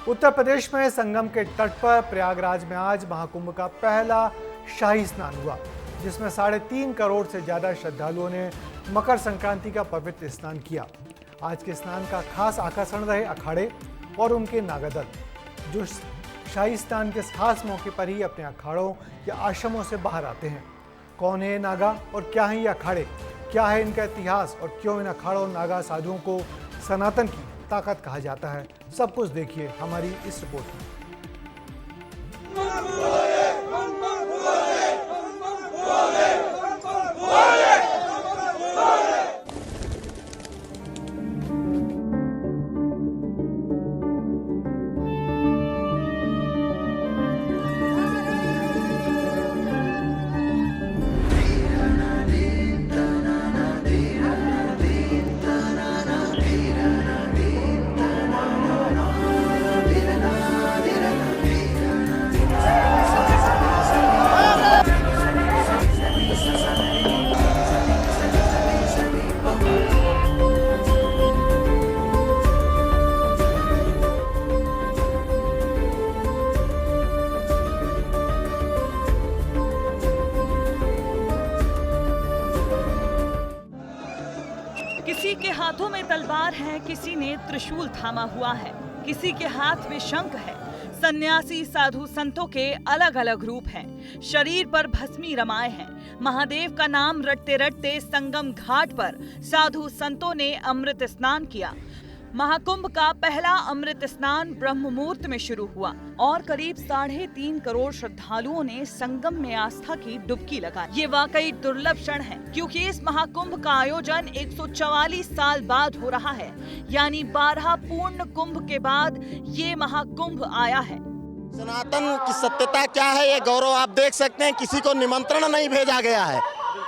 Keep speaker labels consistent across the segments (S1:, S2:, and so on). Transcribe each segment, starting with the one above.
S1: उत्तर प्रदेश में संगम के तट पर प्रयागराज में आज महाकुंभ का पहला शाही स्नान हुआ, जिसमें 3.5 करोड़ से ज्यादा श्रद्धालुओं ने मकर संक्रांति का पवित्र स्नान किया। आज के स्नान का खास आकर्षण रहे अखाड़े और उनके नागादल, जो शाही स्नान के खास मौके पर ही अपने अखाड़ों या आश्रमों से बाहर आते हैं। कौन है नागा और क्या है ये अखाड़े, क्या है इनका इतिहास और क्यों इन अखाड़ों और नागा साधुओं को सनातन की ताकत कहा जाता है, सब कुछ देखिए हमारी इस रिपोर्ट में।
S2: किसी के हाथों में तलवार है, किसी ने त्रिशूल थामा हुआ है, किसी के हाथ में शंख है। सन्यासी साधु संतों के अलग अलग रूप हैं, शरीर पर भस्मी रमाए हैं। महादेव का नाम रटते रटते संगम घाट पर साधु संतों ने अमृत स्नान किया। महाकुंभ का पहला अमृत स्नान ब्रह्म मुहूर्त में शुरू हुआ और करीब 3.5 करोड़ श्रद्धालुओं ने संगम में आस्था की डुबकी लगाई। ये वाकई दुर्लभ क्षण है, क्योंकि इस महाकुंभ का आयोजन 144 साल बाद हो रहा है, यानी 12 पूर्ण कुंभ के बाद ये महाकुंभ आया है।
S3: सनातन की सत्यता क्या है, ये गौरव आप देख सकते हैं। किसी को निमंत्रण नहीं भेजा गया है,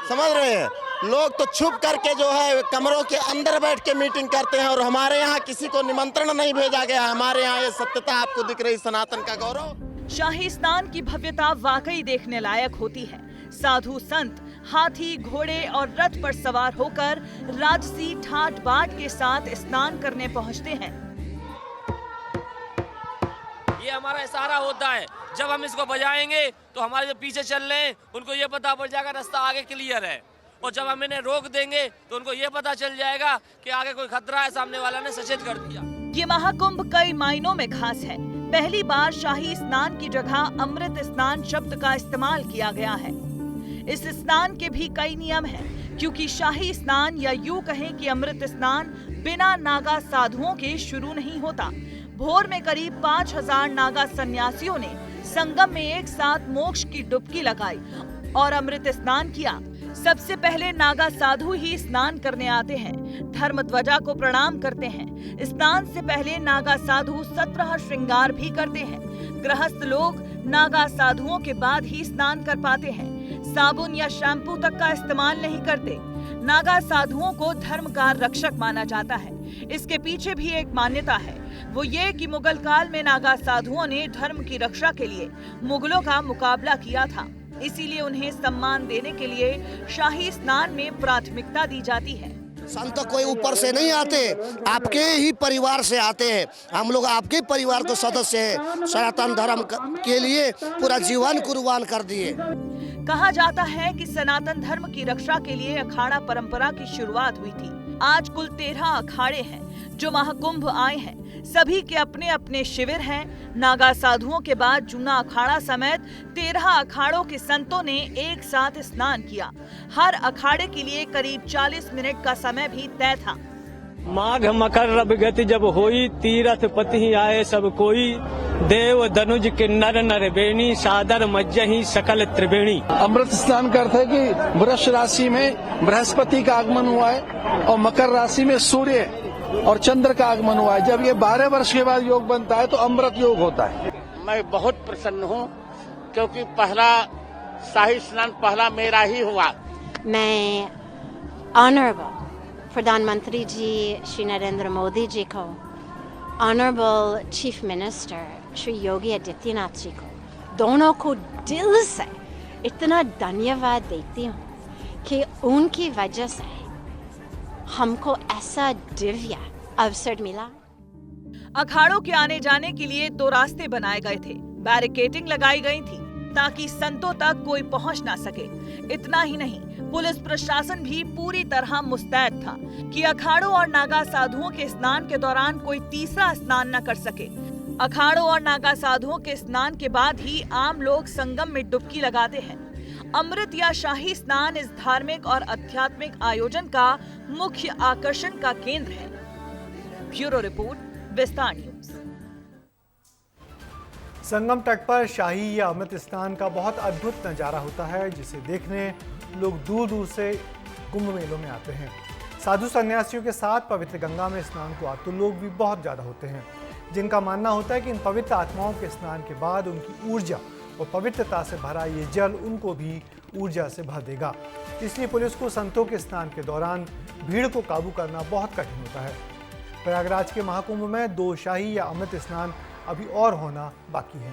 S3: समझ रहे हैं। लोग तो छुप करके जो है कमरों के अंदर बैठ के मीटिंग करते हैं, और हमारे यहाँ किसी को निमंत्रण नहीं भेजा गया। हमारे यहाँ ये सत्यता आपको दिख रही, सनातन का गौरव।
S2: शाही स्नान की भव्यता वाकई देखने लायक होती है। साधु संत हाथी, घोड़े और रथ पर सवार होकर राजसी ठाट बाट के साथ स्नान करने पहुँचते हैं।
S4: ये हमारा इशारा होता है, जब हम इसको बजाएंगे तो हमारे जो पीछे चल रहे हैं उनको ये पता पड़ जाएगा रास्ता आगे क्लियर है, और जब हम इन्हें रोक देंगे तो उनको ये पता चल जाएगा कि आगे कोई खतरा है, सामने वाला ने सचेत कर दिया।
S2: ये महाकुंभ कई मायनों में खास है। पहली बार शाही स्नान की जगह अमृत स्नान शब्द का इस्तेमाल किया गया है। इस स्नान के भी कई नियम हैं, क्योंकि शाही स्नान या यूं कहें कि अमृत स्नान बिना नागा साधुओं के शुरू नहीं होता। भोर में करीब 5000 नागा सन्यासियों ने संगम में एक साथ मोक्ष की डुबकी लगाई और अमृत स्नान किया। सबसे पहले नागा साधु ही स्नान करने आते हैं, धर्म ध्वजा को प्रणाम करते हैं। स्नान से पहले नागा साधु 17 श्रृंगार भी करते हैं। गृहस्थ लोग नागा साधुओं के बाद ही स्नान कर पाते हैं। साबुन या शैम्पू तक का इस्तेमाल नहीं करते। नागा साधुओं को धर्म का रक्षक माना जाता है। इसके पीछे भी एक मान्यता है, वो ये कि मुगल काल में नागा साधुओं ने धर्म की रक्षा के लिए मुगलों का मुकाबला किया था, इसीलिए उन्हें सम्मान देने के लिए शाही स्नान में प्राथमिकता दी जाती है।
S3: संत कोई ऊपर से नहीं आते, आपके ही परिवार से आते हैं। हम लोग आपके परिवार के सदस्य हैं। सनातन धर्म के लिए पूरा जीवन कुर्बान कर दिए।
S2: कहा जाता है कि सनातन धर्म की रक्षा के लिए अखाड़ा परंपरा की शुरुआत हुई थी। आज कुल 13 अखाड़े हैं जो महाकुंभ आए हैं। सभी के अपने अपने शिविर हैं। नागा साधुओं के बाद जूना अखाड़ा समेत 13 अखाड़ों के संतों ने एक साथ स्नान किया। हर अखाड़े के लिए करीब 40 मिनट का समय भी तय था।
S5: माघ मकर रब गति जब होई, तीरथ पति आए सब कोई। देव धनुज के नर नर बेणी, सादर मज्जहि सकल त्रिवेणी।
S6: अमृत स्नान का अर्थ है कि वृष राशि में बृहस्पति का आगमन हुआ है और मकर राशि में सूर्य और चंद्र का आगमन हुआ है। जब ये 12 वर्ष के बाद योग बनता है तो अमृत योग होता है।
S7: मैं बहुत प्रसन्न हूँ, क्योंकि पहला शाही स्नान पहला मेरा ही हुआ।
S8: मैं ऑनरेबल प्रधानमंत्री जी श्री नरेंद्र मोदी जी को, honourable chief minister Shri Yogi Adityanath ji को, दोनों को दिल से इतना धन्यवाद देती हूँ कि उनकी वजह से हमको ऐसा दिव्य अवसर मिला।
S2: अखाड़ों के आने जाने के लिए 2 रास्ते बनाए गए थे। बैरिकेडिंग लगाई गई थी ताकि संतों तक कोई पहुंच ना सके। इतना ही नहीं, पुलिस प्रशासन भी पूरी तरह मुस्तैद था कि अखाड़ों और नागा साधुओं के स्नान के दौरान कोई तीसरा स्नान न कर सके। अखाड़ों और नागा साधुओं के स्नान के बाद ही आम लोग संगम में डुबकी लगाते हैं। अमृत या शाही स्नान इस धार्मिक और आध्यात्मिक आयोजन का मुख्य आकर्षण का केंद्र है। ब्यूरो रिपोर्ट, विस्तार न्यूज।
S1: संगम तट पर शाही या अमृत स्नान का बहुत अद्भुत नज़ारा होता है, जिसे देखने लोग दूर दूर से कुंभ मेलों में आते हैं। साधु सन्यासियों के साथ पवित्र गंगा में स्नान को आतुर लोग भी बहुत ज़्यादा होते हैं, जिनका मानना होता है कि इन पवित्र आत्माओं के स्नान के बाद उनकी ऊर्जा और पवित्रता से भरा ये जल उनको भी ऊर्जा से भर देगा। इसलिए पुलिस को संतों के स्नान के दौरान भीड़ को काबू करना बहुत कठिन होता है। प्रयागराज के महाकुंभ में 2 शाही या अमृत स्नान अभी और होना बाकी है।